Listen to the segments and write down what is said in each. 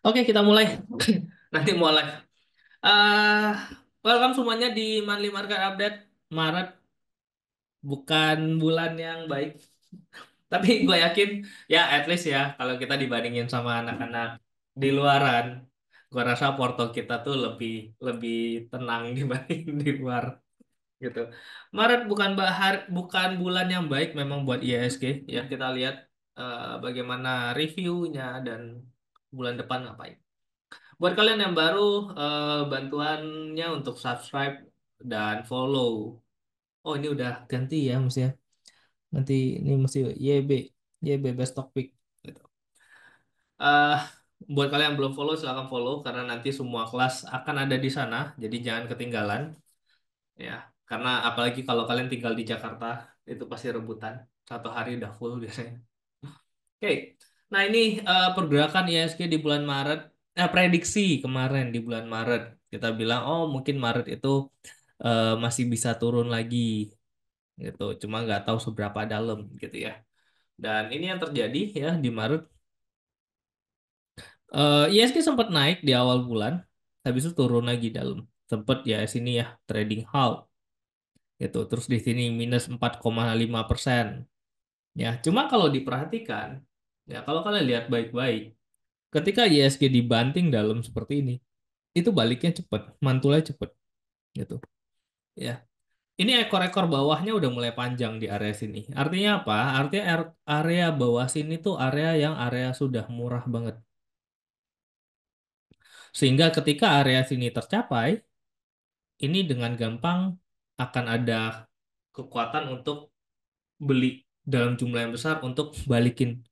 Oke, kita mulai. Nanti mau live. eh Welcome semuanya di Monthly Market Update Maret. Bukan bulan yang baik. Tapi gue yakin, ya at least ya, kalau kita dibandingin sama anak-anak di luaran, gue rasa Porto kita tuh lebih lebih tenang dibanding di luar gitu. Maret bukan bulan yang baik memang buat IHSG. Ya, kita lihat bagaimana reviewnya dan bulan depan ngapain. Buat kalian yang baru, bantuannya untuk subscribe dan follow. Oh, ini udah ganti ya, mesti ya. Nanti ini mesti YB, YB Best Topic. Gitu. Eh, Buat kalian yang belum follow, silahkan follow karena nanti semua kelas akan ada di sana. Jadi jangan ketinggalan, ya. Karena apalagi kalau kalian tinggal di Jakarta, itu pasti rebutan. Satu hari udah full biasanya. Oke, nah ini pergerakan IHSG di bulan Maret. Prediksi kemarin di bulan Maret kita bilang, oh mungkin Maret itu masih bisa turun lagi, gitu. Cuma nggak tahu seberapa dalam, gitu ya. Dan ini yang terjadi ya di Maret. IHSG sempat naik di awal bulan, habis itu turun lagi dalam. Sempat ya sini ya trading halt, gitu. Terus di sini minus 4,5%. Ya, cuma kalau diperhatikan, ya kalau kalian lihat baik-baik. Ketika ISG dibanting dalam seperti ini, itu baliknya cepet, mantulnya cepet, gitu. Ya, ini ekor-ekor bawahnya udah mulai panjang di area sini. Artinya apa? Artinya area bawah sini tuh area sudah murah banget. Sehingga ketika area sini tercapai, ini dengan gampang akan ada kekuatan untuk beli dalam jumlah yang besar untuk balikin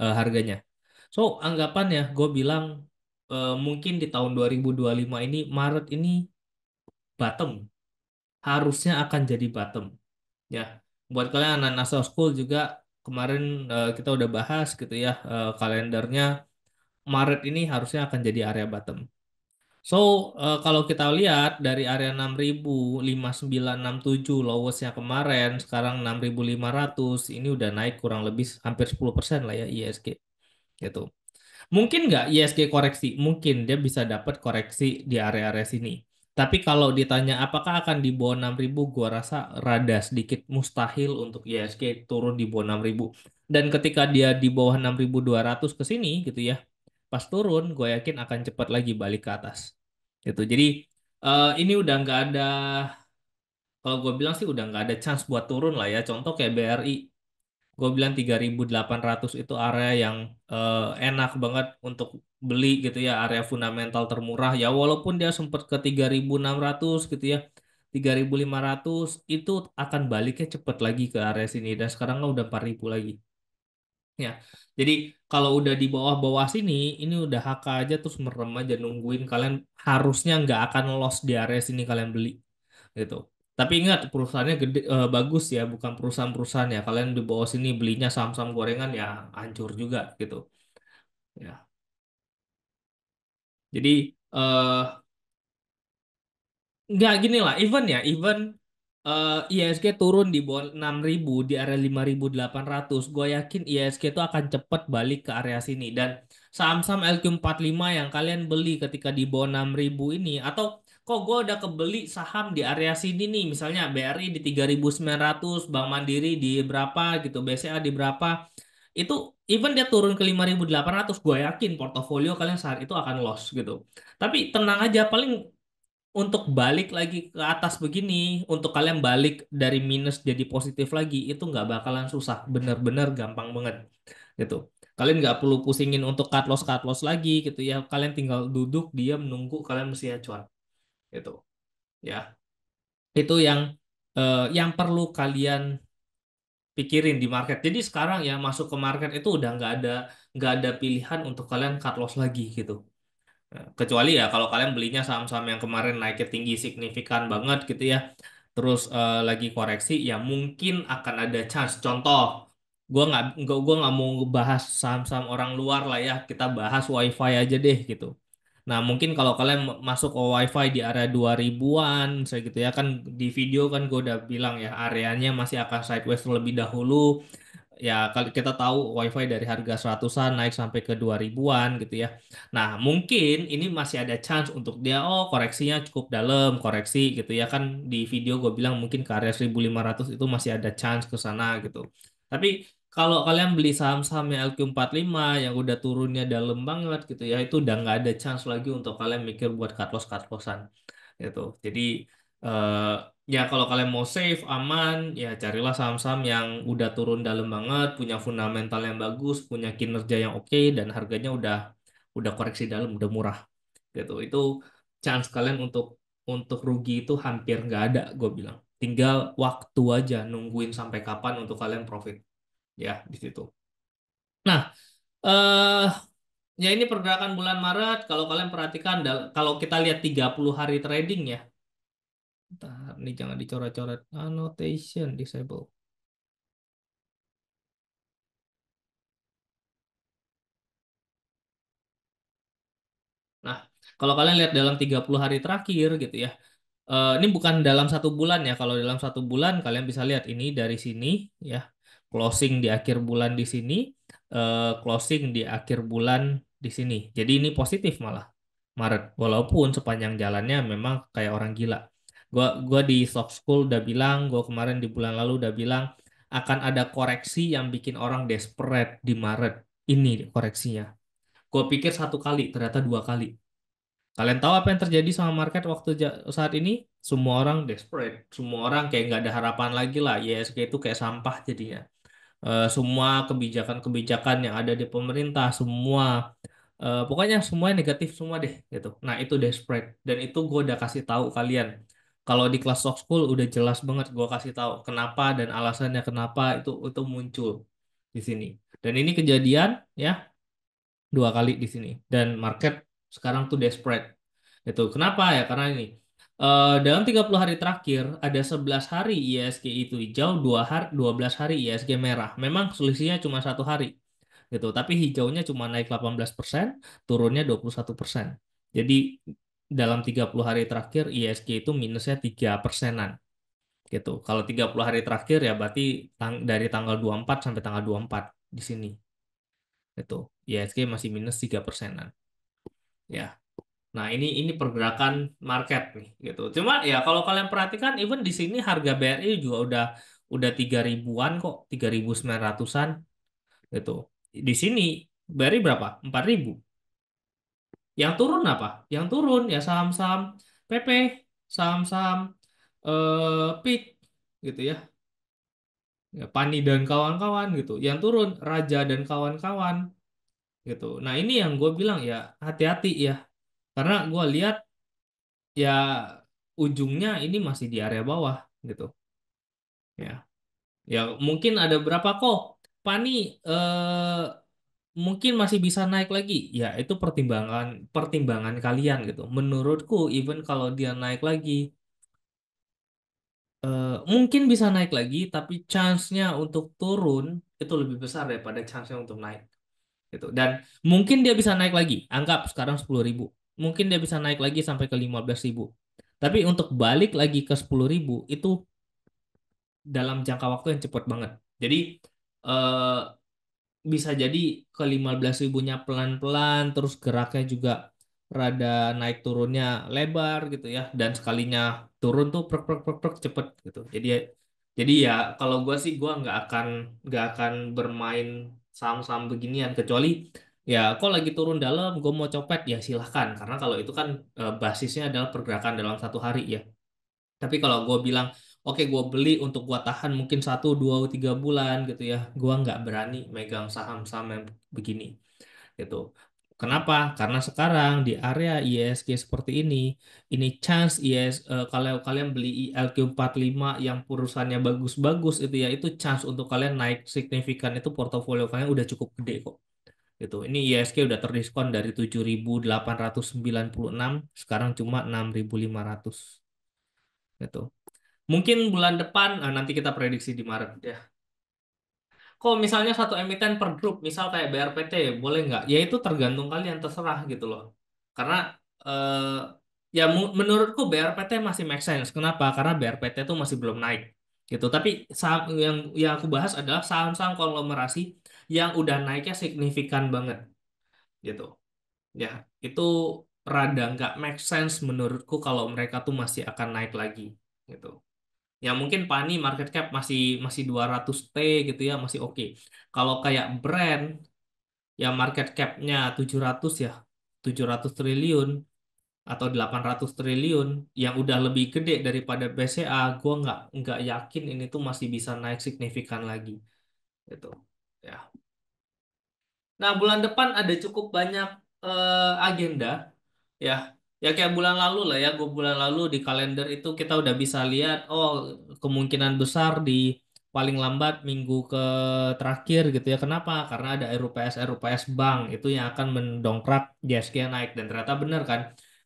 harganya. So, anggapan ya, gue bilang mungkin di tahun 2025 ini, Maret ini bottom. Harusnya akan jadi bottom. Ya, buat kalian anak-anak soft school juga kemarin kita udah bahas gitu ya, kalendernya Maret ini harusnya akan jadi area bottom. So, kalau kita lihat dari area 6.5967 lowestnya kemarin, sekarang 6.500 ini udah naik kurang lebih hampir 10% lah ya ISG gitu. Mungkin nggak ISG koreksi? Mungkin dia bisa dapat koreksi di area-area sini. Tapi kalau ditanya apakah akan di bawah 6.000, gua rasa rada sedikit mustahil untuk ISG turun di bawah 6.000. Dan ketika dia di bawah 6.200 ke sini gitu ya, pas turun gue yakin akan cepat lagi balik ke atas. Gitu. Jadi ini udah nggak ada, kalau gue bilang sih udah nggak ada chance buat turun lah ya. Contoh kayak BRI. Gue bilang 3.800 itu area yang enak banget untuk beli gitu ya, area fundamental termurah ya walaupun dia sempat ke 3.600 gitu ya. 3.500 itu akan baliknya cepet lagi ke area sini dan sekarang udah 4.000 lagi. Ya. Jadi kalau udah di bawah-bawah sini ini udah HK aja terus merem aja nungguin kalian harusnya nggak akan loss di area sini kalian beli gitu. Tapi ingat perusahaannya gede, bagus ya, bukan perusahaan-perusahaan ya. Kalian di bawah sini belinya saham-saham gorengan ya hancur juga gitu. Ya. Jadi eh nggak gini lah, even IHSG turun di bawah 6.000 di area 5.800, gue yakin IHSG itu akan cepat balik ke area sini dan saham-saham LQ45 yang kalian beli ketika di bawah 6.000 ini atau kok gue udah kebeli saham di area sini nih, misalnya BRI di 3.900, Bank Mandiri di berapa gitu, BCA di berapa, itu even dia turun ke 5.800, gue yakin portofolio kalian saat itu akan loss gitu. Tapi tenang aja, paling untuk balik lagi ke atas begini, untuk kalian balik dari minus jadi positif lagi, itu nggak bakalan susah. Bener-bener gampang banget gitu. Kalian nggak perlu pusingin untuk cut loss lagi gitu ya. Kalian tinggal duduk, diam, nunggu, kalian mesti cuan gitu. Ya, itu yang perlu kalian pikirin di market. Jadi sekarang ya masuk ke market itu udah nggak ada pilihan untuk kalian cut loss lagi gitu. Kecuali ya kalau kalian belinya saham-saham yang kemarin naiknya tinggi signifikan banget gitu ya. Terus lagi koreksi ya mungkin akan ada chance. Contoh, gua nggak mau bahas saham-saham orang luar lah ya. Kita bahas WiFi aja deh gitu. Nah, mungkin kalau kalian masuk ke WiFi di area 2000-an, saya gitu ya kan di video kan gue udah bilang ya areanya masih akan sideways terlebih dahulu. Ya kalau kita tahu WiFi dari harga 100-an naik sampai ke 2000-an gitu ya. Nah, mungkin ini masih ada chance untuk dia koreksinya cukup dalam, koreksi gitu ya kan di video gue bilang mungkin ke area 1500 itu masih ada chance ke sana gitu. Tapi kalau kalian beli saham-saham yang LQ45 yang udah turunnya dalam banget gitu ya, itu udah nggak ada chance lagi untuk kalian mikir buat cut lossan gitu. Jadi eh, ya kalau kalian mau safe, aman, ya carilah saham-saham yang udah turun dalam banget, punya fundamental yang bagus, punya kinerja yang oke, dan harganya udah koreksi dalam, udah murah gitu. Itu chance kalian untuk rugi itu hampir nggak ada, gue bilang. Tinggal waktu aja nungguin sampai kapan untuk kalian profit ya di situ. Nah, eh ya ini pergerakan bulan Maret. Kalau kalian perhatikan, kalau kita lihat 30 hari trading ya, bentar, nih jangan dicoret-coret. Annotation disable. Nah, kalau kalian lihat dalam 30 hari terakhir gitu ya. Ini bukan dalam satu bulan ya. Kalau dalam satu bulan kalian bisa lihat ini dari sini ya. Closing di akhir bulan di sini, closing di akhir bulan di sini. Jadi ini positif malah Maret. Walaupun sepanjang jalannya memang kayak orang gila. Gua di Stock School udah bilang, gua kemarin di bulan lalu udah bilang akan ada koreksi yang bikin orang desperate di Maret. Ini koreksinya. Gue pikir satu kali, ternyata dua kali. Kalian tahu apa yang terjadi sama market waktu saat ini? Semua orang desperate, semua orang kayak nggak ada harapan lagi lah. ISG itu kayak sampah jadinya. Semua kebijakan-kebijakan yang ada di pemerintah, semua pokoknya semuanya negatif semua deh gitu. Nah itu desperate dan itu gue udah kasih tahu kalian. Kalau di kelas Stock School udah jelas banget gue kasih tahu kenapa dan alasannya kenapa itu muncul di sini. Dan ini kejadian ya dua kali di sini dan market sekarang tuh desperate itu kenapa ya karena ini dalam 30 hari terakhir ada 11 hari ISG itu hijau 12 hari ISG merah memang selisihnya cuma satu hari gitu tapi hijaunya cuma naik 18% turunnya 21%. Jadi dalam 30 hari terakhir ISG itu minusnya 3%-an gitu. Kalau 30 hari terakhir ya berarti dari tanggal 24 sampai tanggal 24 di sini itu ISG masih minus 3%-an. Ya. Nah, ini pergerakan market nih gitu. Cuma ya kalau kalian perhatikan even di sini harga BRI juga udah 3000-an kok, 3900-an gitu. Di sini BRI berapa? 4000. Yang turun apa? Yang turun ya saham-saham PP, saham-saham PIK gitu ya. Ya, Pani dan kawan-kawan gitu. Yang turun Raja dan kawan-kawan gitu. Nah, ini yang gue bilang ya hati-hati ya. Karena gue lihat ya ujungnya ini masih di area bawah gitu ya ya mungkin ada berapa kok Pani mungkin masih bisa naik lagi ya itu pertimbangan pertimbangan kalian gitu menurutku even kalau dia naik lagi mungkin bisa naik lagi tapi chance-nya untuk turun itu lebih besar daripada chance-nya untuk naik gitu dan mungkin dia bisa naik lagi anggap sekarang 10.000 mungkin dia bisa naik lagi sampai ke 15.000 tapi untuk balik lagi ke 10.000 itu dalam jangka waktu yang cepat banget. Jadi eh, bisa jadi ke 15 ribunya pelan-pelan, terus geraknya juga rada naik turunnya lebar gitu ya, dan sekalinya turun tuh prek prek prek prek cepet gitu. Jadi ya kalau gue sih gue nggak akan bermain saham-saham beginian kecuali ya kok lagi turun dalam gue mau copet ya silahkan karena kalau itu kan basisnya adalah pergerakan dalam satu hari ya. Tapi kalau gue bilang, oke gue beli untuk gue tahan mungkin 1, 2, 3 bulan gitu ya, gue nggak berani megang saham-saham yang begini gitu. Kenapa? Karena sekarang di area ISG seperti ini chance kalau kalian beli LQ45 yang perusahaannya bagus-bagus itu ya, itu chance untuk kalian naik signifikan itu portofolio kalian udah cukup gede kok. Gitu. Ini ISG udah terdiskon dari 7.896 sekarang cuma 6.500 gitu. Mungkin bulan depan, nanti kita prediksi di Maret ya. Kok misalnya satu emiten per grup, misal kayak BRPT, boleh nggak? Ya itu tergantung kalian, terserah gitu loh. Karena ya menurutku BRPT masih make sense. Kenapa? Karena BRPT itu masih belum naik. gitu. Tapi saham yang aku bahas adalah saham-saham konglomerasi yang udah naiknya signifikan banget gitu. Ya, itu rada nggak make sense menurutku kalau mereka tuh masih akan naik lagi gitu. Ya mungkin Pani market cap masih masih 200 T gitu ya, masih oke. Kalau kayak brand yang market cap-nya 700 ya, 700 triliun atau 800 triliun yang udah lebih gede daripada BCA, gue nggak yakin ini tuh masih bisa naik signifikan lagi gitu. Ya. Nah, bulan depan ada cukup banyak agenda ya. Ya kayak bulan lalu lah ya, gue bulan lalu di kalender itu kita udah bisa lihat, oh kemungkinan besar di paling lambat minggu ke terakhir gitu ya. Kenapa? Karena ada RUPS Bank itu yang akan mendongkrak ISG naik dan ternyata benar kan.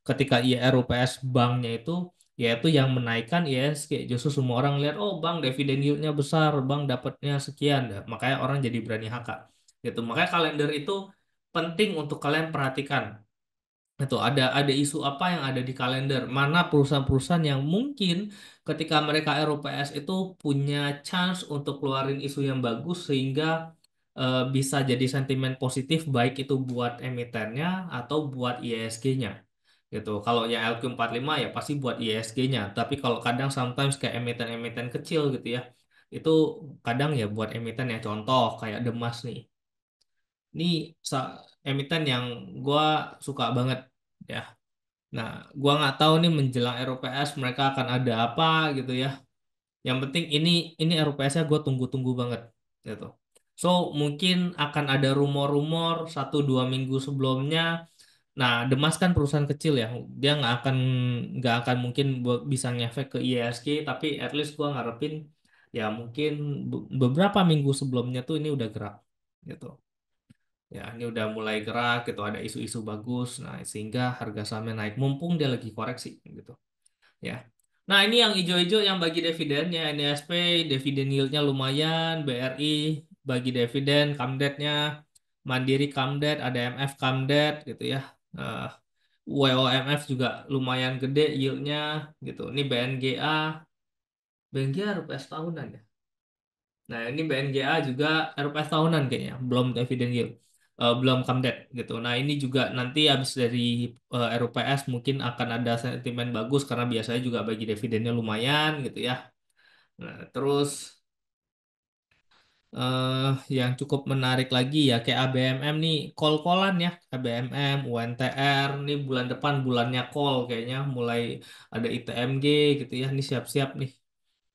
Ketika RUPS Banknya itu yaitu yang menaikkan ISG. Justru semua orang lihat, oh bank dividen yieldnya besar, bank dapatnya sekian. Ya, makanya orang jadi berani HK gitu. Makanya kalender itu penting untuk kalian perhatikan. Itu ada isu apa yang ada di kalender, mana perusahaan-perusahaan yang mungkin ketika mereka RUPS itu punya chance untuk keluarin isu yang bagus sehingga bisa jadi sentimen positif baik itu buat emitennya atau buat IISG-nya gitu. Kalau yang LQ45 ya pasti buat IISG-nya, tapi kalau kadang sometimes kayak emiten-emiten kecil gitu ya, itu kadang ya buat emiten yang contoh kayak Demas nih. Ini emiten yang gua suka banget ya. Nah, gua nggak tahu nih menjelang RUPS mereka akan ada apa gitu ya. Yang penting ini RUPS-nya gue tunggu-tunggu banget gitu. So mungkin akan ada rumor-rumor 1-2 minggu sebelumnya. Nah, Demas kan perusahaan kecil ya, dia nggak akan mungkin bisa ngefek ke IISG, tapi at least gua ngarepin ya mungkin beberapa minggu sebelumnya tuh ini udah gerak gitu. Ya, ini udah mulai gerak gitu, ada isu-isu bagus. Nah, sehingga harga sahamnya naik mumpung dia lagi koreksi gitu. Ya. Nah, ini yang hijau-hijau yang bagi dividennya NISP, dividen yieldnya lumayan, BRI bagi dividen, Kamdetnya, Mandiri Kamdet, ADMF Kamdet gitu ya. Eh, WOMF juga lumayan gede yieldnya gitu. Ini BNGA, BNGA rupiah tahunan ya. Nah, ini BNGA juga RPS tahunan kayaknya, belum dividen yield, belum comeback gitu. Nah, ini juga nanti habis dari RUPS mungkin akan ada sentimen bagus karena biasanya juga bagi dividennya lumayan gitu ya. Nah, terus eh yang cukup menarik lagi ya kayak ABMM nih, call-callan ya, ABMM, UNTR nih bulan depan bulannya call kayaknya mulai ada ITMG gitu ya. Ini siap-siap nih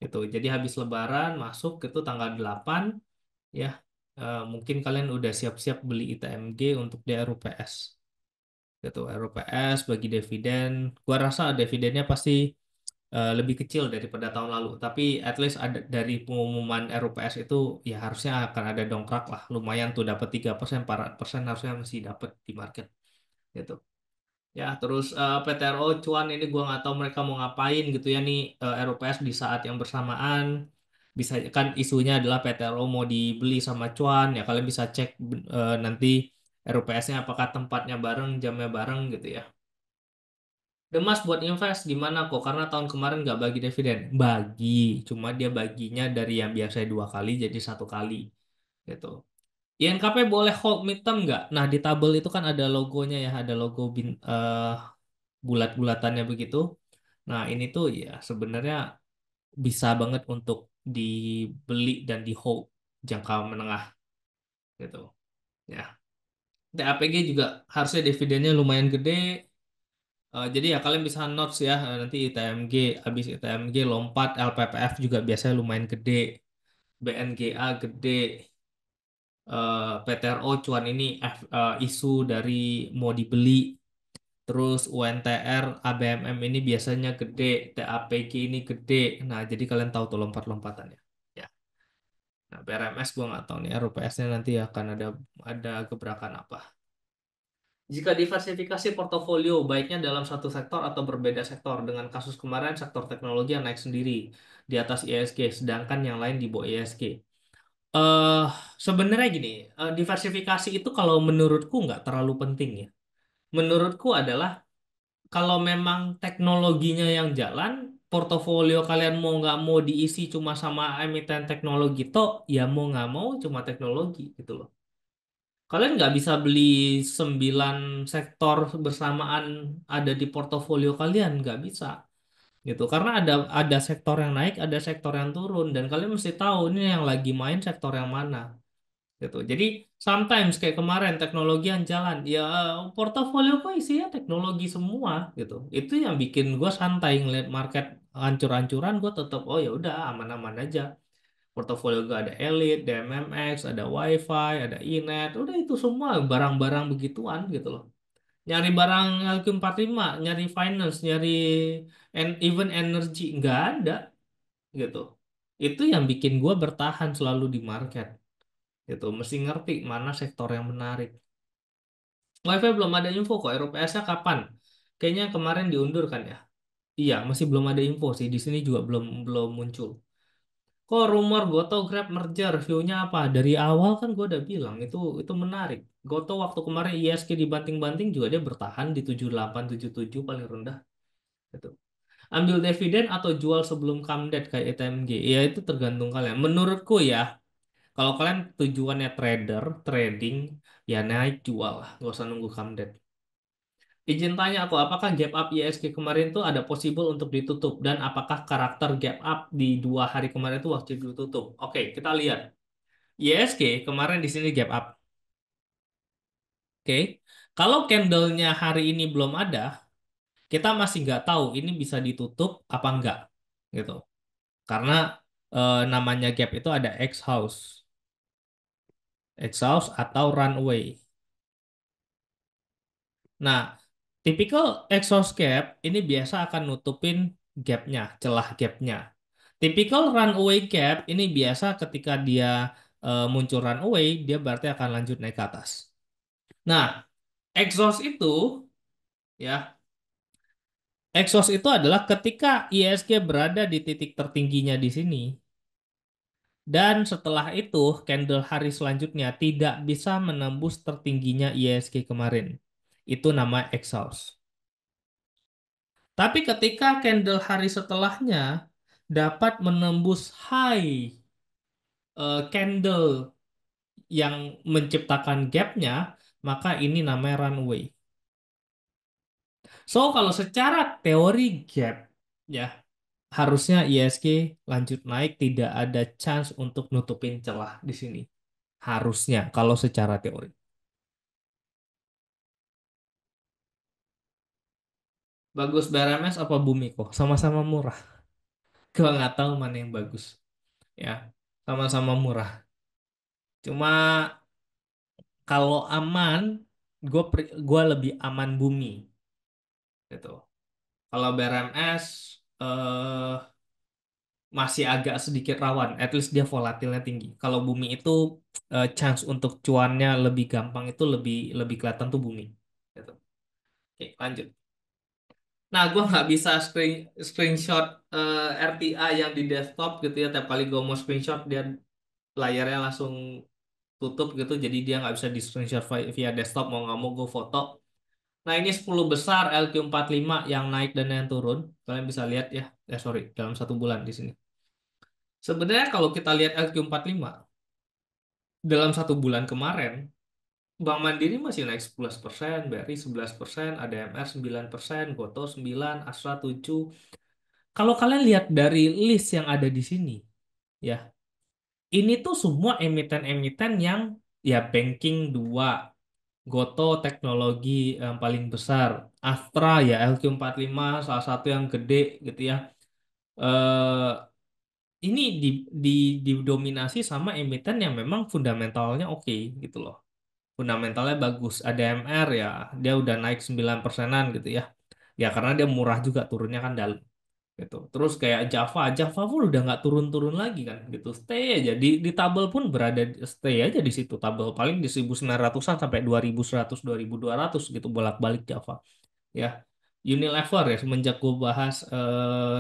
gitu. Jadi habis Lebaran masuk itu tanggal 8 ya. Mungkin kalian udah siap-siap beli ITMG untuk di RUPS gitu. RUPS bagi dividen gua rasa dividennya pasti lebih kecil daripada tahun lalu, tapi at least ada dari pengumuman RUPS itu ya harusnya akan ada dongkrak lah, lumayan tuh dapat 3%, 4% harusnya masih dapat di market gitu. Ya, terus PTRO cuan ini gua nggak tahu mereka mau ngapain gitu ya nih, RUPS di saat yang bersamaan bisa kan isunya adalah PTRO mau dibeli sama cuan ya, kalian bisa cek nanti RUPS-nya apakah tempatnya bareng, jamnya bareng gitu ya. Demas buat invest gimana kok? Karena tahun kemarin nggak bagi dividen. Bagi, cuma dia baginya dari yang biasanya 2 kali jadi 1 kali gitu. INKP boleh hold midterm nggak? Nah di tabel itu kan ada logonya ya, ada logo bulat-bulatannya begitu. Nah ini tuh ya sebenarnya bisa banget untuk dibeli dan di hold jangka menengah gitu. Ya, TAPG juga harusnya dividennya lumayan gede. Jadi ya kalian bisa notes ya, nanti ITMG habis ITMG lompat, LPPF juga biasanya lumayan gede, BNGA gede, PTRO cuan ini isu dari mau dibeli, terus UNTR ABMM ini biasanya gede, TAPG ini gede. Nah jadi kalian tahu tuh lompat-lompatannya ya. Nah BRMS gua nggak tahu nih RUPS-nya nanti akan ada gebrakan apa. Jika diversifikasi portofolio, baiknya dalam satu sektor atau berbeda sektor. Dengan kasus kemarin, sektor teknologi yang naik sendiri di atas ISG, sedangkan yang lain di bawah ISG. Eh, Sebenarnya gini, diversifikasi itu kalau menurutku nggak terlalu penting ya. Menurutku adalah kalau memang teknologinya yang jalan, portofolio kalian mau nggak mau diisi cuma sama emiten teknologi toh, ya mau nggak mau cuma teknologi gitu loh. Kalian nggak bisa beli 9 sektor bersamaan ada di portofolio kalian, nggak bisa gitu. Karena ada sektor yang naik, ada sektor yang turun, dan kalian mesti tahu ini yang lagi main sektor yang mana gitu. Jadi sometimes kayak kemarin teknologi yang jalan, ya portofolio kok isinya teknologi semua gitu. Itu yang bikin gue santai ngeliat market hancur-hancuran, gue tetap oh ya udah aman-aman aja. Portofolio gue ada Elite, DMMX, ada WiFi, ada Inet, udah itu semua barang-barang begituan gitu loh. Nyari barang LQ45, nyari finance, nyari even energy nggak ada gitu. Itu yang bikin gue bertahan selalu di market gitu. Mesti ngerti mana sektor yang menarik. WiFi belum ada info kok. RUPS-nya kapan? Kayaknya kemarin diundur kan ya? Iya, masih belum ada info sih. Di sini juga belum belum muncul. Kok rumor Goto Grab merger, view-nya apa? Dari awal kan gue udah bilang itu menarik. Goto waktu kemarin ISG dibanting-banting juga dia bertahan di 78 77 paling rendah gitu. Ambil dividen atau jual sebelum comeback kayak ETMG. Ya itu tergantung kalian. Menurutku ya, kalau kalian tujuannya trading, ya naik jual lah, nggak usah nunggu comeback. Izin tanya aku, apakah gap up ISG kemarin itu ada possible untuk ditutup dan apakah karakter gap up di 2 hari kemarin itu waktu ditutup? Oke, kita lihat. ISG kemarin di sini gap up. Oke, kalau candlenya hari ini belum ada, kita masih nggak tahu ini bisa ditutup apa enggak, gitu. Karena namanya gap itu ada X house atau runway. Nah, tipikal exhaust gap ini biasa akan nutupin gapnya, celah gapnya. Tipikal runway gap ini biasa ketika dia muncul runway, dia berarti akan lanjut naik ke atas. Nah, exhaust itu ya, exhaust itu adalah ketika ISG berada di titik tertingginya di sini dan setelah itu candle hari selanjutnya tidak bisa menembus tertingginya ISG kemarin. Itu nama exhaust. Tapi ketika candle hari setelahnya dapat menembus high candle yang menciptakan gapnya, maka ini namanya runway. So, kalau secara teori gap, ya harusnya ISG lanjut naik, tidak ada chance untuk nutupin celah di sini. Harusnya, kalau secara teori. Bagus BRMS apa Bumiko? Sama-sama murah. Gua nggak tahu mana yang bagus. Ya, sama-sama murah. Cuma kalau aman, gue lebih aman Bumi gitu. Kalau BRMS masih agak sedikit rawan, at least dia volatilnya tinggi. Kalau Bumi itu chance untuk cuannya lebih gampang itu lebih lebih kelihatan tuh Bumi. Gitu. Oke, lanjut. Nah, gue nggak bisa screenshot RTA yang di desktop gitu ya. Tiap kali gue mau screenshot dia layarnya langsung tutup gitu. Jadi dia nggak bisa di screenshot via desktop mau nggak mau gue foto. Nah, ini 10 besar LQ45 yang naik dan yang turun. Kalian bisa lihat ya. Sorry, dalam 1 bulan di sini. Sebenarnya kalau kita lihat LQ45 dalam 1 bulan kemarin, Bank Mandiri masih naik 11%, BRI 11%, ADMR 9%, Goto 9, Astra 7. Kalau kalian lihat dari list yang ada di sini, ya, ini tuh semua emiten-emiten yang ya banking 2, Goto teknologi yang paling besar, Astra ya LQ45 salah satu yang gede gitu ya. Eh ini di didominasi sama emiten yang memang fundamentalnya oke gitu loh. Fundamentalnya bagus. ADMR ya, dia udah naik 9%-an gitu ya. Ya karena dia murah juga turunnya kan dalam gitu. Terus kayak Java pun udah nggak turun-turun lagi kan gitu. Stay aja di tabel pun berada stay aja di situ tabel paling di 1900-an sampai 2100 2200 gitu bolak-balik Java. Ya. Unilever ya semenjak gue bahas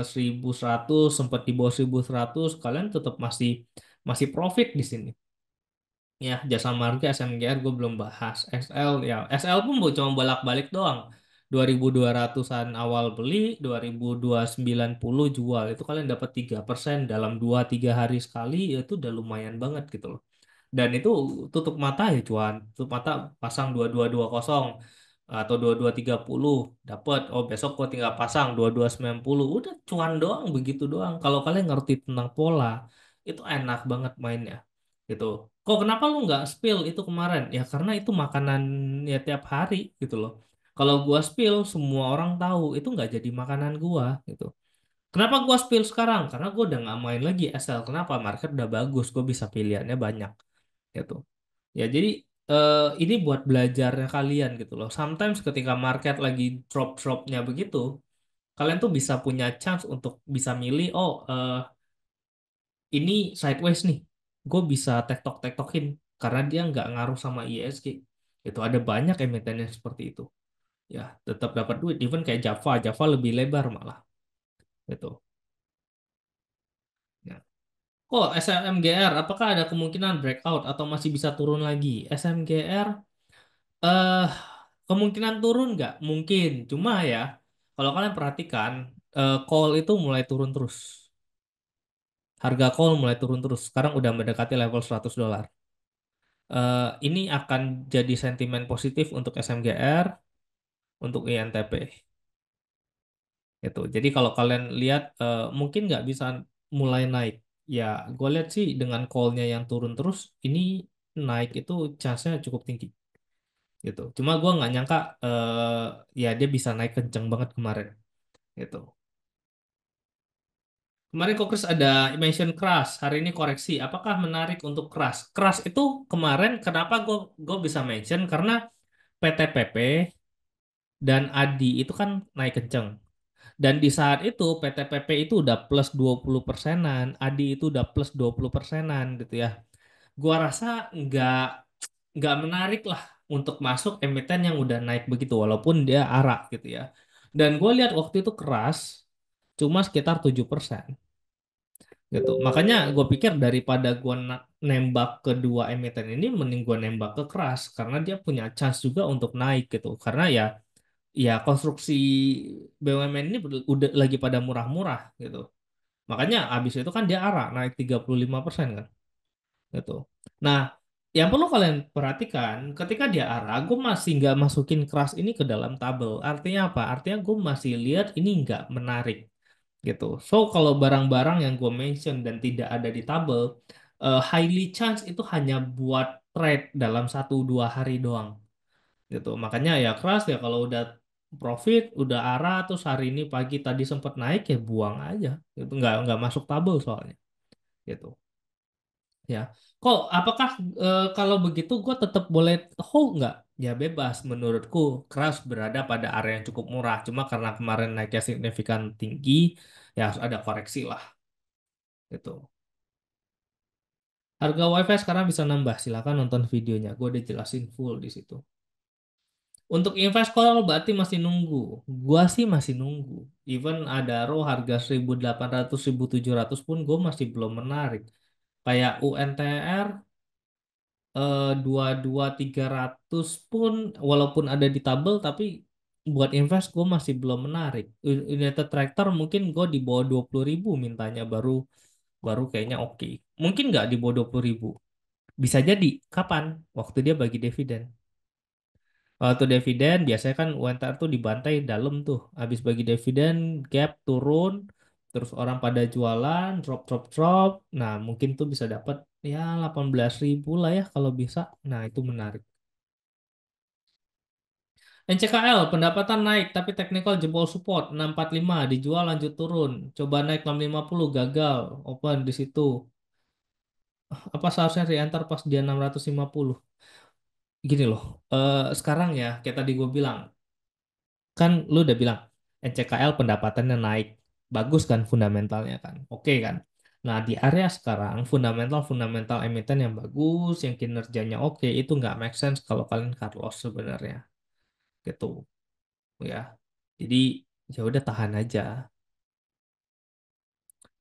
1100 sempat di bawah 1100 kalian tetap masih masih profit di sini. Ya, jasa marga SMGR gue belum bahas. SL ya, SL pun cuma bolak-balik doang. 2200-an awal beli, 2290 jual. Itu kalian dapat 3% dalam 2-3 hari sekali, ya itu udah lumayan banget gitu loh. Dan itu tutup mata ya cuan. Tutup mata pasang 2220 atau 2230 dapat. Oh, besok gua tinggal pasang 2290. Udah cuan doang begitu doang. Kalau kalian ngerti tentang pola, itu enak banget mainnya. Gitu. Kok kenapa lu nggak spill itu kemarin? Ya karena itu makanan ya tiap hari gitu loh. Kalau gua spill, semua orang tahu itu nggak jadi makanan gua gitu. Kenapa gua spill sekarang? Karena gua udah nggak main lagi SL. Kenapa? Market udah bagus, gua bisa pilihannya banyak gitu. Ya jadi ini buat belajarnya kalian gitu loh. Sometimes ketika market lagi drop-dropnya begitu, kalian tuh bisa punya chance untuk bisa milih, oh ini sideways nih, gue bisa tektok-tektokin karena dia nggak ngaruh sama ISG. Itu ada banyak emiten yang seperti itu. Ya tetap dapat duit. Even kayak Java, Java lebih lebar malah gitu. Ya. Oh, SMGR, apakah ada kemungkinan breakout atau masih bisa turun lagi? SMGR eh kemungkinan turun nggak? Mungkin. Cuma ya, kalau kalian perhatikan, call itu mulai turun terus. Harga call mulai turun terus. Sekarang udah mendekati level $100. Ini akan jadi sentimen positif untuk SMGR, untuk INTP. Gitu. Jadi kalau kalian lihat, mungkin nggak bisa mulai naik. Ya, gue lihat sih dengan call-nya yang turun terus, ini naik itu chance-nya cukup tinggi. Gitu. Cuma gue nggak nyangka, ya dia bisa naik kenceng banget kemarin. Gitu. Kemarin kok Chris ada mention Crush, hari ini koreksi. Apakah menarik untuk Crush? Crush itu kemarin kenapa gue bisa mention karena PTPP dan ADI itu kan naik kenceng. Dan di saat itu PTPP itu udah plus 20 persenan, ADI itu udah plus 20 persenan gitu ya. Gua rasa nggak menarik lah untuk masuk emiten yang udah naik begitu walaupun dia arak gitu ya. Dan gue lihat waktu itu keras cuma sekitar 7% gitu. Makanya gue pikir daripada gue nembak kedua emiten ini, mending gue nembak ke keras karena dia punya chance juga untuk naik gitu. Karena ya konstruksi BUMN ini udah lagi pada murah-murah gitu. Makanya abis itu kan dia arah naik 35% kan gitu. Nah, yang perlu kalian perhatikan ketika dia arah, gue masih nggak masukin keras ini ke dalam tabel. Artinya apa? Artinya gue masih lihat ini nggak menarik gitu. So kalau barang-barang yang gue mention dan tidak ada di tabel, highly chance itu hanya buat trade dalam 1-2 hari doang gitu. Makanya ya keras ya kalau udah profit, udah arah terus hari ini pagi tadi sempat naik ya buang aja. Itu nggak masuk tabel soalnya gitu. Ya, kok apakah kalau begitu gue tetap boleh hold nggak? Ya bebas. Menurutku keras berada pada area yang cukup murah. Cuma karena kemarin naiknya signifikan tinggi, ya harus ada koreksi lah gitu. Harga WiFi sekarang bisa nambah. Silakan nonton videonya. Gue udah jelasin full di situ. Untuk investor berarti masih nunggu. Gua sih masih nunggu. Even ada row harga 1800 1700 pun gue masih belum menarik. Kayak UNTR 22 300 pun walaupun ada di tabel tapi buat invest gue masih belum menarik. United Tractor mungkin gue di bawah 20.000 mintanya baru baru kayaknya oke. Mungkin nggak di bawah 20.000. Bisa jadi kapan? Waktu dia bagi dividen. Waktu dividen biasanya kan UNTR tuh dibantai dalam tuh. Habis bagi dividen gap turun, terus orang pada jualan, drop drop drop. Nah, mungkin tuh bisa dapat ya 18.000 lah ya kalau bisa. Nah, itu menarik. NCKL pendapatan naik tapi technical jebol support 645 dijual lanjut turun. Coba naik 650 gagal. Open di situ. Apa seharusnya re-enter pas dia 650? Gini loh. Sekarang ya kayak tadi gue bilang, kan lu udah bilang NCKL pendapatannya naik. Bagus kan fundamentalnya kan. Oke kan. Nah, di area sekarang fundamental emiten yang bagus, yang kinerjanya oke, itu nggak make sense kalau kalian cut loss sebenarnya. Gitu ya. Jadi ya udah tahan aja.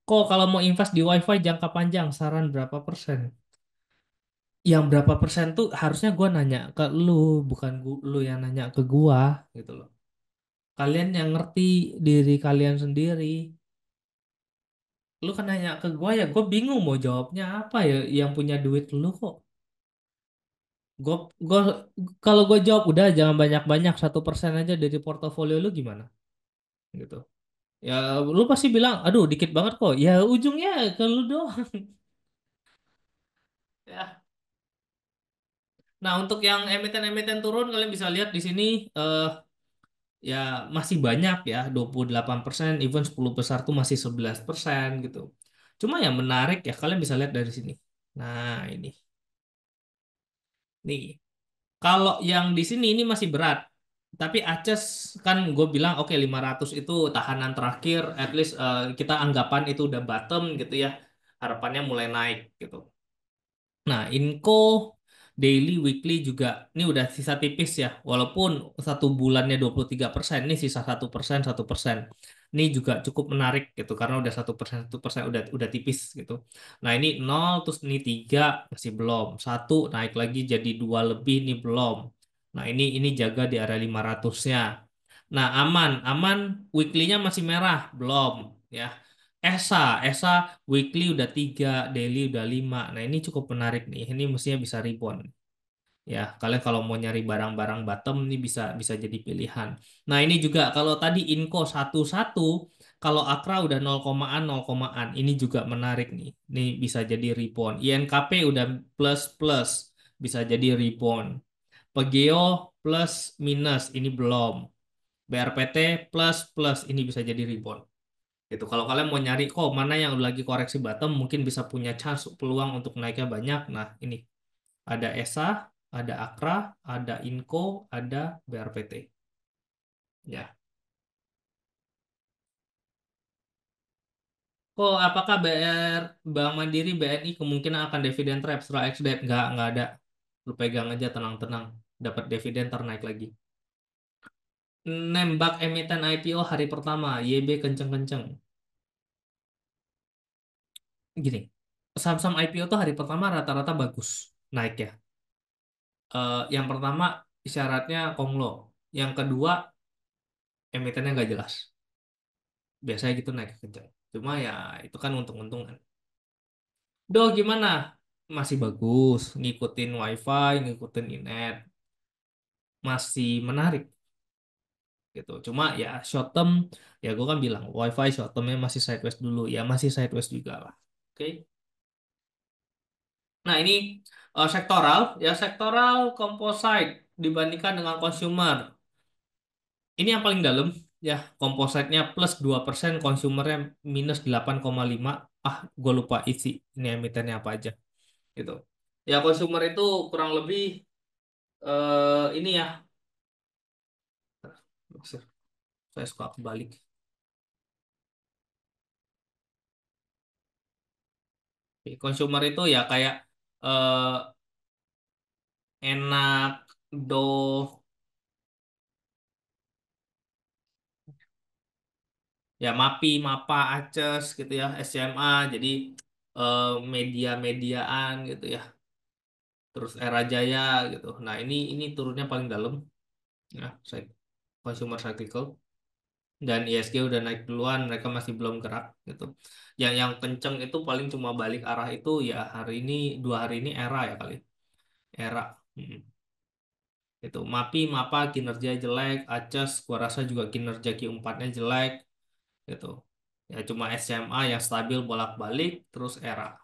Kok kalau mau invest di WiFi jangka panjang, saran berapa persen? Yang berapa persen tuh harusnya gua nanya ke lu, bukan lu yang nanya ke gua gitu loh. Kalian yang ngerti diri kalian sendiri. Lu kan nanya ke gue ya, gue bingung mau jawabnya apa ya. Yang punya duit lu kok. Gue kalau gue jawab udah jangan banyak-banyak 1% aja dari portofolio lu gimana? Gitu. Ya lu pasti bilang, aduh dikit banget kok. Ya ujungnya ke lu doang. Ya. Nah untuk yang emiten-emiten turun kalian bisa lihat di sini ya masih banyak ya 28%, even 10 besar tuh masih 11% gitu. Cuma yang menarik ya kalian bisa lihat dari sini. Nah ini. Nih. Kalau yang di sini ini masih berat. Tapi Aces kan gue bilang oke 500 itu tahanan terakhir, at least kita anggapan itu udah bottom gitu ya. Harapannya mulai naik gitu. Nah, Inco daily, weekly juga ini udah sisa tipis ya. Walaupun satu bulannya 23%, ini sisa 1%, 1%. Ini juga cukup menarik gitu karena udah 1%, 1% udah tipis gitu. Nah, ini nol terus ini 3 masih belum. Satu naik lagi jadi 2 lebih ini belum. Nah, ini jaga di area 500-nya. Nah, aman, aman weekly-nya masih merah, belum ya. ESA, ESA weekly udah 3, daily udah 5. Nah, ini cukup menarik nih. Ini mestinya bisa rebound. Ya, kalian kalau mau nyari barang-barang bottom ini bisa bisa jadi pilihan. Nah, ini juga kalau tadi Inco 11, kalau Akra udah 0 komaan 0 komaan. Ini juga menarik nih. Ini bisa jadi rebound. INKP udah plus plus bisa jadi rebound. Pegeo plus minus ini belum. BRPT plus plus ini bisa jadi rebound. Gitu. Kalau kalian mau nyari kok mana yang lagi koreksi bottom mungkin bisa punya chance peluang untuk naiknya banyak. Nah, ini ada ESA, ada Akra, ada Inco, ada BRPT. Ya. Kok apakah Bank Mandiri BNI kemungkinan akan dividen trap setelah ex-date? Nggak ada. Lu pegang aja tenang-tenang. Dapat dividen ntar naik lagi. Nembak emiten IPO hari pertama, YB kenceng-kenceng. Gini, saham-saham IPO tuh hari pertama rata-rata bagus naik ya. Yang pertama syaratnya konglo. Yang kedua emitennya nggak jelas. Biasanya gitu naik kenceng. Cuma ya itu kan untung-untungan. Gimana? Masih bagus. Ngikutin WiFi, ngikutin internet. Masih menarik gitu. Cuma ya short term, ya gue kan bilang WiFi short termnya masih sideways dulu. Ya masih sideways juga lah. Oke. Nah ini sektoral. Ya sektoral composite dibandingkan dengan consumer. Ini yang paling dalam ya kompositnya plus 2%, consumernya minus 8,5. Ah, gue lupa isi ini emitennya apa aja gitu. Ya consumer itu kurang lebih ini ya. Saya suka kebalik. Consumer itu ya kayak eh, enak, doh, ya Mapi, Mapa, Aces gitu ya, SMA. Jadi eh, media-mediaan gitu ya. Terus Era Jaya gitu. Nah ini turunnya paling dalam ya, consumer cyclical. Dan ISG udah naik duluan, mereka masih belum gerak gitu. Yang kenceng itu paling cuma balik arah itu ya hari ini 2 hari ini Era ya kali. Era. Mm. Itu Mapi, Mapa kinerja jelek, Acas gua rasa juga kinerja Q4-nya jelek gitu. Ya cuma SMA yang stabil bolak-balik terus Era.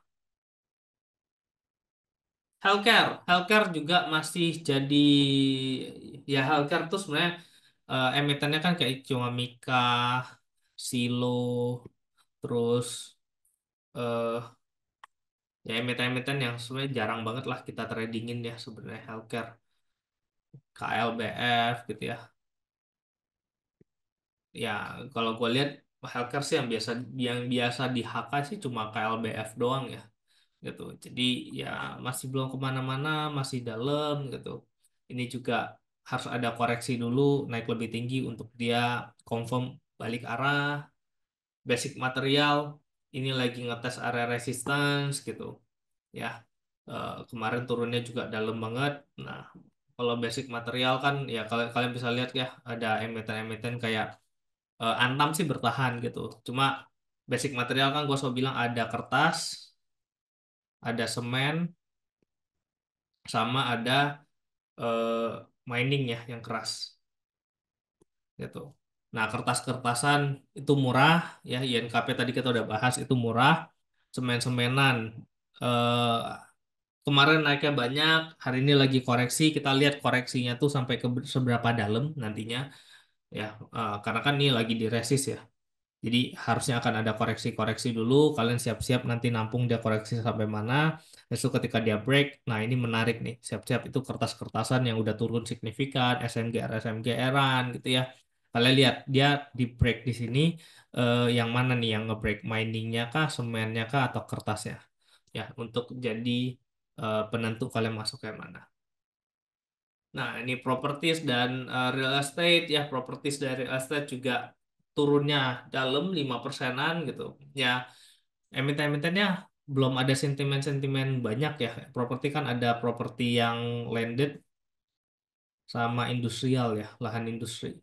Healthcare juga masih jadi ya healthcare tuh sebenarnya emitennya kan kayak cuma Mika, Silo, terus eh ya emiten-emiten yang sebenarnya jarang banget lah kita tradingin ya sebenarnya healthcare, KLBF gitu ya. Ya kalau gue lihat healthcare sih yang biasa di HK sih cuma KLBF doang ya gitu. Jadi ya masih belum kemana-mana, masih dalam gitu. Ini juga harus ada koreksi dulu, naik lebih tinggi untuk dia confirm balik arah. Basic material ini lagi ngetes area resistance gitu. Ya kemarin turunnya juga dalam banget. Nah Kalau basic material kan ya kalian kalian bisa lihat ya ada emiten-emiten kayak Antam sih bertahan gitu. Cuma basic material kan gue selalu bilang ada kertas, ada semen, sama ada eh, mining ya yang keras gitu. Nah, kertas-kertasan itu murah ya, INKP tadi kita udah bahas itu murah. Semen-semenan eh, kemarin naiknya banyak, hari ini lagi koreksi. Kita lihat koreksinya tuh sampai ke seberapa dalam nantinya ya. Karena kan ini lagi diresis ya. Jadi harusnya akan ada koreksi-koreksi dulu. Kalian siap-siap nanti nampung dia koreksi sampai mana. Terus itu ketika dia break, nah ini menarik nih. Siap-siap itu kertas-kertasan yang udah turun signifikan, SMGR SMGR-an gitu ya. Kalian lihat dia di break di sini yang mana nih yang ngebreak, miningnya kah, semennya kah, atau kertasnya? Ya untuk jadi penentu kalian masuk yang mana. Nah, ini properties dan real estate ya, properties dan real estate juga turunnya dalam 5%-an gitu. Ya, emiten-emitennya belum ada sentimen-sentimen banyak ya. Properti kan ada properti yang landed sama industrial ya, lahan industri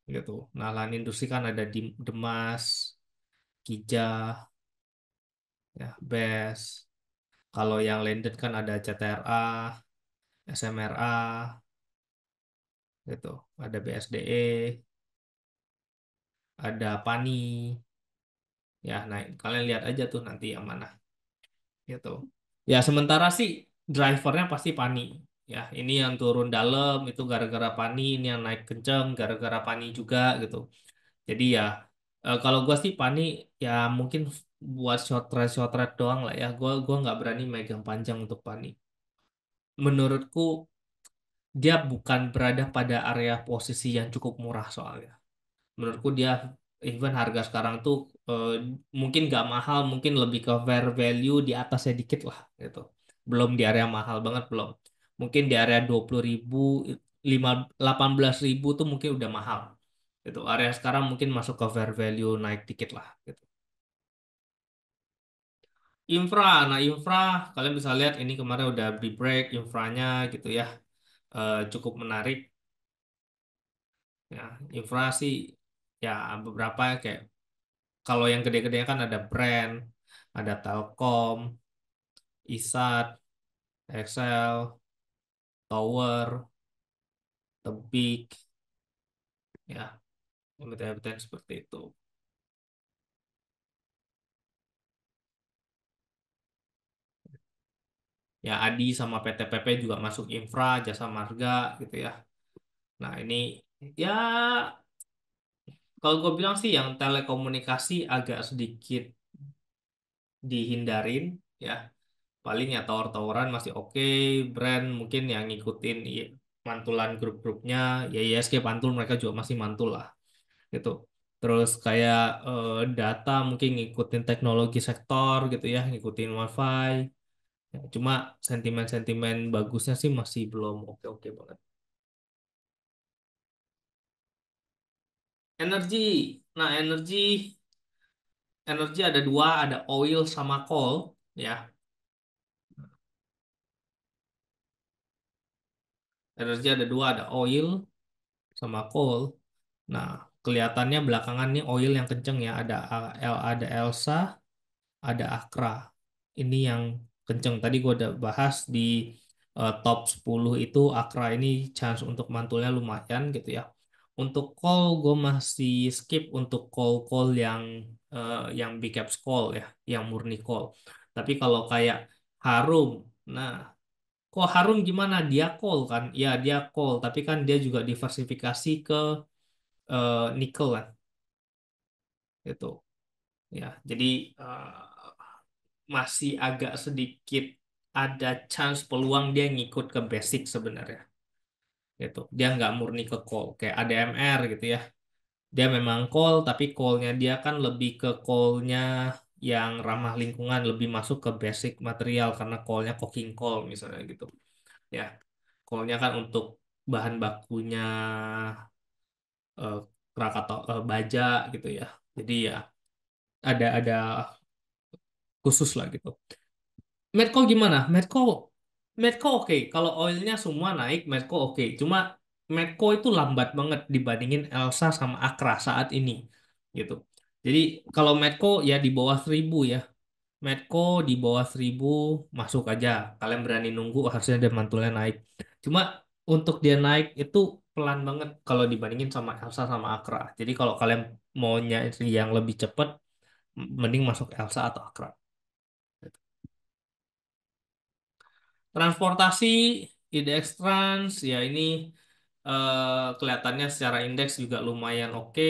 gitu. Nah, lahan industri kan ada di Demas, Kijah, ya, BES. Kalau yang landed kan ada CTRA, SMRA gitu. Ada BSDE, ada PANI. Ya, nah kalian lihat aja tuh nanti yang mana gitu. Ya, sementara sih drivernya pasti Pani. Ya, ini yang turun dalam itu gara-gara Pani, ini yang naik kenceng gara-gara Pani juga gitu. Jadi ya kalau gua sih Pani ya mungkin buat short ride doang lah ya. Gua nggak berani megang panjang untuk Pani. Menurutku dia bukan berada pada area posisi yang cukup murah soalnya. Menurutku dia even harga sekarang tuh mungkin nggak mahal, mungkin lebih ke fair value di atasnya dikit lah gitu. Belum di area mahal banget belum. Mungkin di area 20.000, 18.000 tuh mungkin udah mahal. Itu area sekarang mungkin masuk ke fair value naik dikit lah gitu. Infra, nah infra kalian bisa lihat ini kemarin udah di break infranya gitu ya. Cukup menarik ya. Infra sih ya beberapa kayak kalau yang gede-gedenya kan ada Brand, ada Telkom, Isat, Excel, Tower, Tebik, ya, emiten-emiten seperti itu. Ya, Adi sama PT PP juga masuk infra, jasa marga gitu ya. Nah, ini ya kalau gue bilang sih yang telekomunikasi agak sedikit dihindarin ya. Paling ya tower-toweran masih oke, brand mungkin yang ngikutin mantulan grup-grupnya, ya ISG mantul mereka juga masih mantul lah gitu. Terus kayak data mungkin ngikutin teknologi sektor gitu ya, ngikutin WiFi. Ya, cuma sentimen-sentimen bagusnya sih masih belum oke-oke banget. Energi, nah energi ada dua, ada oil sama coal ya. Energi ada dua, ada oil sama coal. Nah, kelihatannya belakangan nih oil yang kenceng ya, ada Elsa, ada Akra. Ini yang kenceng. Tadi gue udah bahas di top 10 itu Akra ini chance untuk mantulnya lumayan gitu ya. Untuk call gue masih skip untuk call-call yang big caps call ya, yang murni call. Tapi kalau kayak Harum, nah kok Harum gimana? Dia call kan? Ya dia call, tapi kan dia juga diversifikasi ke nikel kan, itu. Ya, jadi masih agak sedikit ada chance peluang dia ngikut ke basic sebenarnya. Gitu. Dia nggak murni ke call kayak ADMR gitu ya. Dia memang call tapi callnya dia kan lebih ke callnya yang ramah lingkungan, lebih masuk ke basic material karena callnya coking coal misalnya gitu. Ya, callnya kan untuk bahan bakunya eh, Krakatau baja gitu ya. Jadi ya ada khusus lah gitu. Medco gimana? Medco Medco oke, kalau oilnya semua naik, Medco oke. Cuma Medco itu lambat banget dibandingin Elsa sama Akra saat ini, gitu. Jadi kalau Medco ya di bawah 1.000 ya. Medco di bawah 1.000 masuk aja. Kalian berani nunggu, harusnya dia mantulnya naik. Cuma untuk dia naik itu pelan banget kalau dibandingin sama Elsa sama Akra. Jadi kalau kalian mau nyari yang lebih cepat, mending masuk Elsa atau Akra. Transportasi, IDX Trans, ya ini kelihatannya secara indeks juga lumayan oke,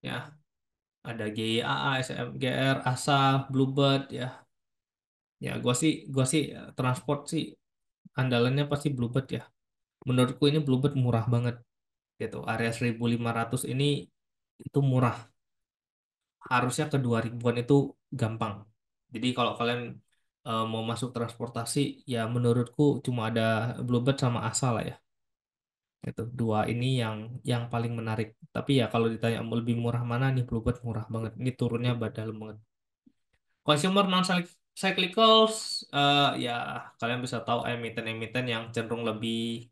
ya. Ada GIAA, SMGR, ASA, Bluebird, ya. Ya, gua sih transport sih andalannya pasti Bluebird ya. Menurutku ini Bluebird murah banget gitu. Area 1.500 ini itu murah. Harusnya ke 2.000-an itu gampang. Jadi kalau kalian mau masuk transportasi, ya menurutku cuma ada Bluebird sama ASA lah ya. Itu dua ini yang paling menarik. Tapi ya kalau ditanya mau lebih murah mana nih, Bluebird murah banget. Ini turunnya dalam banget. Consumer non cyclicals, ya kalian bisa tahu emiten-emiten yang cenderung lebih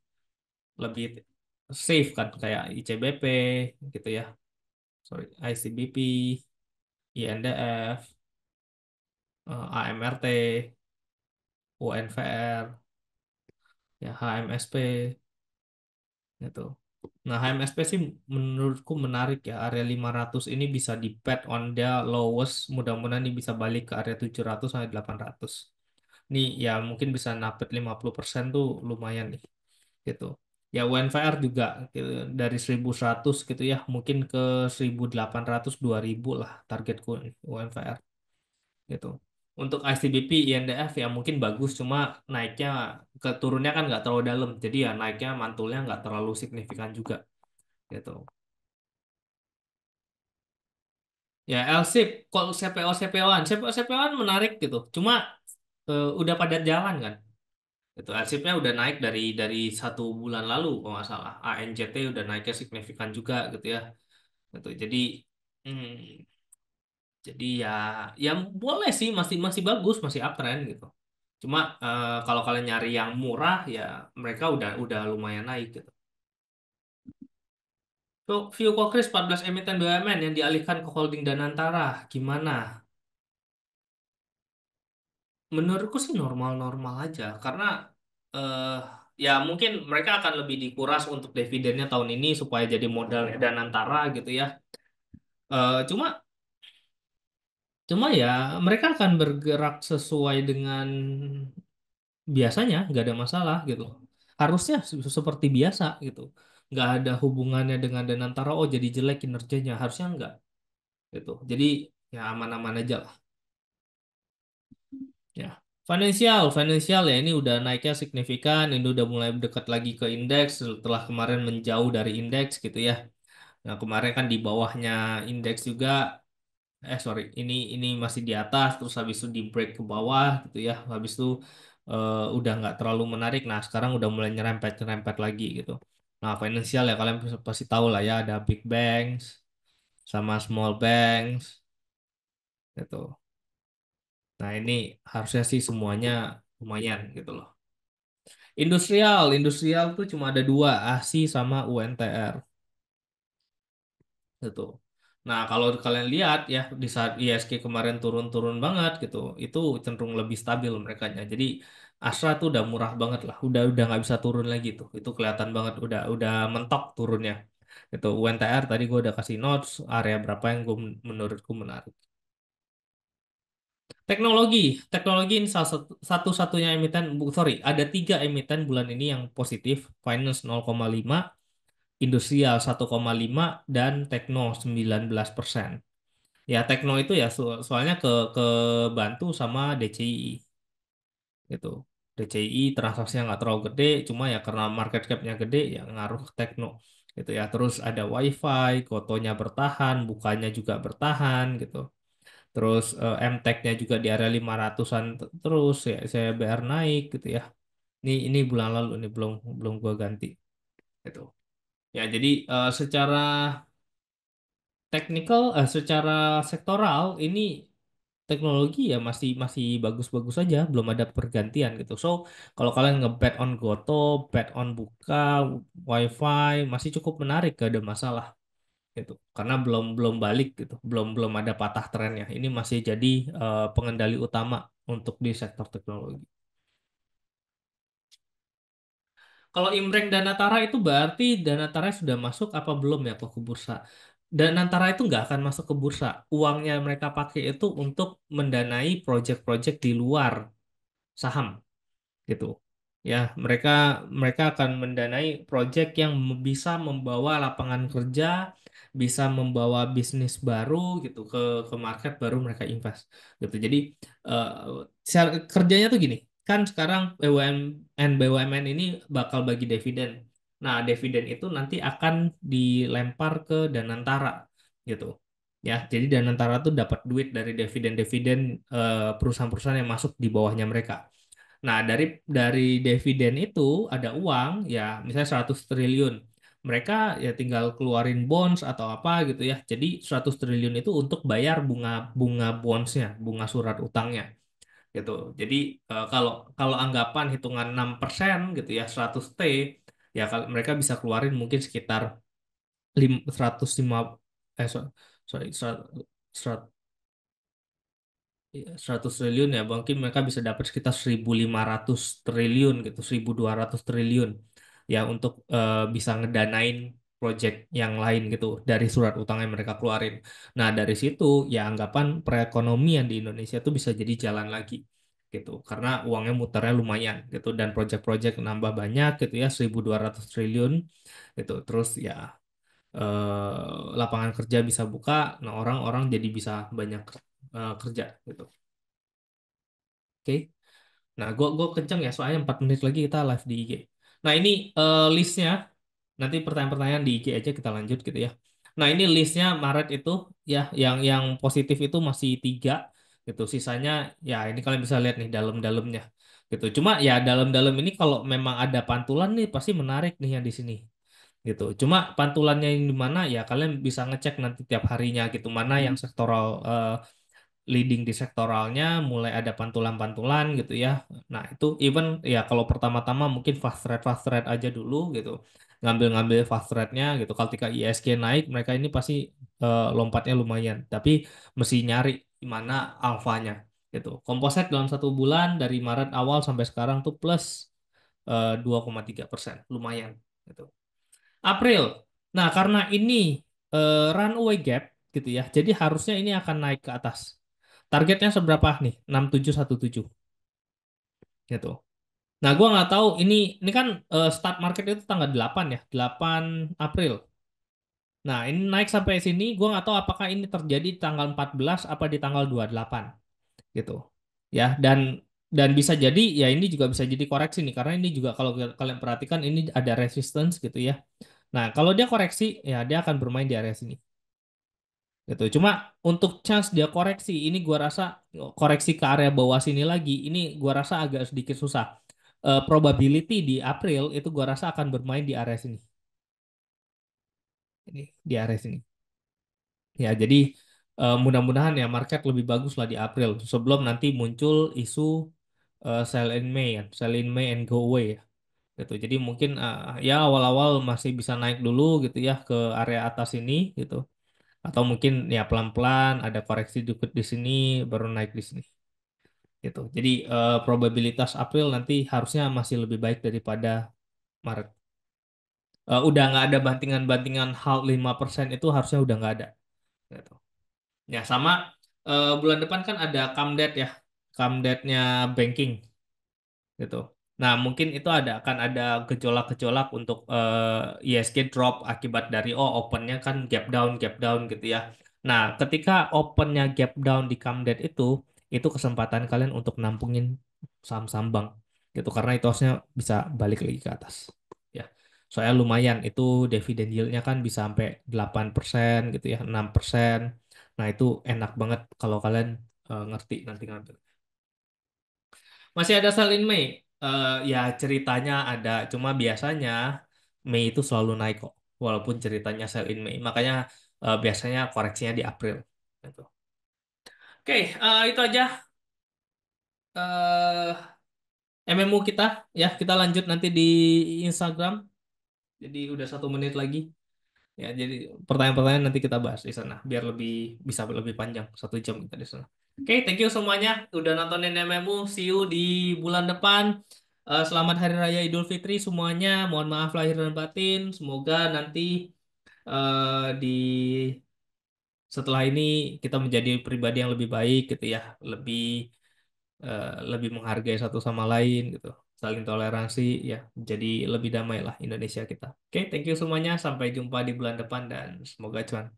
lebih safe kan, kayak ICBP gitu ya. Sorry, ICBP, INDF, AMRT, UNVR, ya HMSP gitu. Nah, HMSP sih menurutku menarik ya. Area 500 ini bisa di bet on the lowest. Mudah-mudahan ini bisa balik ke area 700 sampai 800. Nih ya mungkin bisa dapet 50% tuh lumayan nih gitu. Ya UNVR juga gitu, dari 1.100 gitu ya, mungkin ke 1.800 2.000 lah targetku nih, UNVR gitu. Untuk ICBP INDF ya mungkin bagus, cuma naiknya ke turunnya kan nggak terlalu dalam, jadi ya naiknya mantulnya nggak terlalu signifikan juga gitu. Ya LSIP, kalau CPO CPO-an, CPO CPO-an menarik gitu, cuma udah pada jalan kan. Itu arsipnya udah naik dari 1 bulan lalu kalau nggak salah. ANJT udah naiknya signifikan juga gitu ya. Gitu. Hmm, jadi ya boleh sih, masih masih bagus, masih uptrend gitu. Cuma kalau kalian nyari yang murah ya mereka udah lumayan naik gitu. So, View Kokris 14 emiten BUMN yang dialihkan ke holding Danantara, gimana? Menurutku sih normal-normal aja karena eh ya mungkin mereka akan lebih dikuras untuk dividennya tahun ini supaya jadi modal dan antara gitu ya. Cuma cuma ya mereka akan bergerak sesuai dengan biasanya, nggak ada masalah gitu. Harusnya seperti biasa gitu. Nggak ada hubungannya dengan dan antara oh jadi jelek kinerjanya, harusnya nggak gitu. Jadi ya aman-aman aja lah. Ya, finansial ya ini udah naiknya signifikan, ini udah mulai dekat lagi ke indeks setelah kemarin menjauh dari indeks gitu ya. Nah, kemarin kan di bawahnya indeks juga, sorry, ini masih di atas, terus habis itu di break ke bawah gitu ya. Habis itu udah nggak terlalu menarik. Nah, sekarang udah mulai nyerempet-nyerempet lagi gitu. Nah, finansial ya kalian pasti tahu lah ya, ada big banks sama small banks gitu. Nah, ini harusnya sih semuanya lumayan gitu loh. Industrial tuh cuma ada dua, ASI sama UNTR gitu. Nah, kalau kalian lihat ya di saat ISG kemarin turun-turun banget gitu, itu cenderung lebih stabil mereka. Jadi Astra tuh udah murah banget lah, udah nggak bisa turun lagi tuh. Itu kelihatan banget udah mentok turunnya. Itu UNTR tadi gue udah kasih notes area berapa yang gue menurutku menarik. Teknologi, teknologi ini salah satu-satunya emiten, sorry, ada 3 emiten bulan ini yang positif, Finance 0,5, Industrial 1,5, dan Tekno 19%. Ya Tekno itu ya soalnya ke bantu sama DCI gitu. DCI transaksinya nggak terlalu gede, cuma ya karena market cap-nya gede ya ngaruh ke Tekno gitu ya. Terus ada WiFi, kotonya bertahan, bukanya juga bertahan gitu. Terus MTech-nya juga di area 500-an terus ya saya BR naik gitu ya. Ini bulan lalu ini belum belum gua ganti gitu. Ya jadi secara teknikal secara sektoral ini teknologi ya masih masih bagus-bagus aja, belum ada pergantian gitu. So, kalau kalian ngebet on Goto, bet on Buka, WiFi masih cukup menarik, gak ada masalah gitu. Karena belum belum balik gitu, belum belum ada patah trennya. Ini masih jadi pengendali utama untuk di sektor teknologi. Kalau Imrek Danatara itu berarti Danatara sudah masuk apa belum ya ke bursa? Danatara itu nggak akan masuk ke bursa. Uangnya mereka pakai itu untuk mendanai proyek-proyek di luar saham gitu. Ya, mereka mereka akan mendanai proyek yang bisa membawa lapangan kerja, bisa membawa bisnis baru gitu ke market baru mereka invest gitu. Jadi eh, kerjanya tuh gini, kan sekarang BUMN ini bakal bagi dividen. Nah, dividen itu nanti akan dilempar ke Danantara gitu. Ya, jadi Danantara tuh dapat duit dari dividen-dividen perusahaan-perusahaan yang masuk di bawahnya mereka. Nah, dari dividen itu ada uang ya, misalnya 100 triliun. Mereka ya tinggal keluarin bonds atau apa gitu ya. Jadi 100 triliun itu untuk bayar bunga bunga bondsnya, bunga surat utangnya gitu. Jadi kalau kalau anggapan hitungan 6% gitu ya, 100 T ya kalau mereka bisa keluarin mungkin sekitar 105 sorry 100 triliun ya, mungkin mereka bisa dapat sekitar 1.500 triliun gitu, 1.200 triliun ya untuk bisa ngedanain project yang lain gitu dari surat utang yang mereka keluarin. Nah, dari situ ya anggapan perekonomian di Indonesia tuh bisa jadi jalan lagi gitu karena uangnya muternya lumayan gitu dan project-project nambah banyak gitu ya 1.200 triliun gitu. Terus ya lapangan kerja bisa buka, nah orang-orang jadi bisa banyak kerja gitu. Oke. Nah, gua kenceng ya, soalnya 4 menit lagi kita live di IG. Nah, ini listnya. Nanti pertanyaan-pertanyaan di IG aja kita lanjut gitu ya. Nah, ini listnya Maret itu ya, yang positif itu masih 3 gitu. Sisanya ya ini kalian bisa lihat nih dalam-dalamnya gitu. Cuma ya dalam-dalam ini kalau memang ada pantulan nih pasti menarik nih yang di sini gitu. Cuma pantulannya yang di mana ya kalian bisa ngecek nanti tiap harinya gitu mana yang sektoral leading di sektoralnya mulai ada pantulan-pantulan gitu ya. Nah, itu even ya kalau pertama-tama mungkin fast trade aja dulu gitu. Ngambil-ngambil fast trade-nya gitu. Kalau ketika ISG naik, mereka ini pasti lompatnya lumayan. Tapi mesti nyari di mana alfanya gitu. Komposit dalam 1 bulan dari Maret awal sampai sekarang tuh plus 2,3%. Lumayan gitu. April. Nah, karena ini runaway gap gitu ya. Jadi harusnya ini akan naik ke atas. Targetnya seberapa nih? 6717 gitu. Nah, gua nggak tahu ini kan start market itu tanggal 8 ya, 8 April. Nah, ini naik sampai sini, gua nggak tahu apakah ini terjadi tanggal 14 apa di tanggal 28 gitu. Ya, dan bisa jadi ya ini juga bisa jadi koreksi nih karena ini juga kalau kalian perhatikan ini ada resistance gitu ya. Nah, kalau dia koreksi ya dia akan bermain di area sini. Gitu. Cuma untuk chance dia koreksi, ini gua rasa koreksi ke area bawah sini lagi, ini gua rasa agak sedikit susah. Probability di April itu gua rasa akan bermain di area sini. Ini di area sini. Ya, jadi mudah-mudahan ya market lebih bagus lah di April sebelum nanti muncul isu sell in May ya, sell in May and go away ya. Gitu. Jadi mungkin ya awal-awal masih bisa naik dulu gitu ya ke area atas ini gitu. Atau mungkin ya pelan-pelan ada koreksi dikit di sini baru naik di sini gitu. Jadi probabilitas April nanti harusnya masih lebih baik daripada Maret. Udah nggak ada bantingan-bantingan hal 5% itu harusnya udah nggak ada gitu. Ya sama bulan depan kan ada Kamdet ya. Kamdetnya banking gitu. Nah, mungkin itu akan ada gejolak-gejolak untuk ISG drop akibat dari opennya kan gap down gitu ya. Nah, ketika opennya gap down di Camdet itu kesempatan kalian untuk nampungin saham-saham bank gitu karena itu harusnya bisa balik lagi ke atas. Ya. Soalnya lumayan itu dividen yieldnya kan bisa sampai 8% gitu ya, 6%. Nah, itu enak banget kalau kalian ngerti nanti ngambil. Masih ada Selin Mei. Ya ceritanya ada, cuma biasanya Mei itu selalu naik kok, walaupun ceritanya Selin Mei. Makanya biasanya koreksinya di April. Gitu. Oke, itu aja MMU kita ya. Kita lanjut nanti di Instagram. Jadi udah 1 menit lagi. Ya, jadi pertanyaan-pertanyaan nanti kita bahas di sana biar lebih bisa lebih panjang 1 jam kita di sana. Oke, thank you semuanya udah nontonin MMU. See you di bulan depan. Selamat Hari Raya Idul Fitri semuanya. Mohon maaf lahir dan batin. Semoga nanti di setelah ini kita menjadi pribadi yang lebih baik gitu ya, lebih lebih menghargai satu sama lain gitu, saling toleransi ya, jadi lebih damai lah Indonesia kita. Oke, thank you semuanya. Sampai jumpa di bulan depan dan semoga cuan.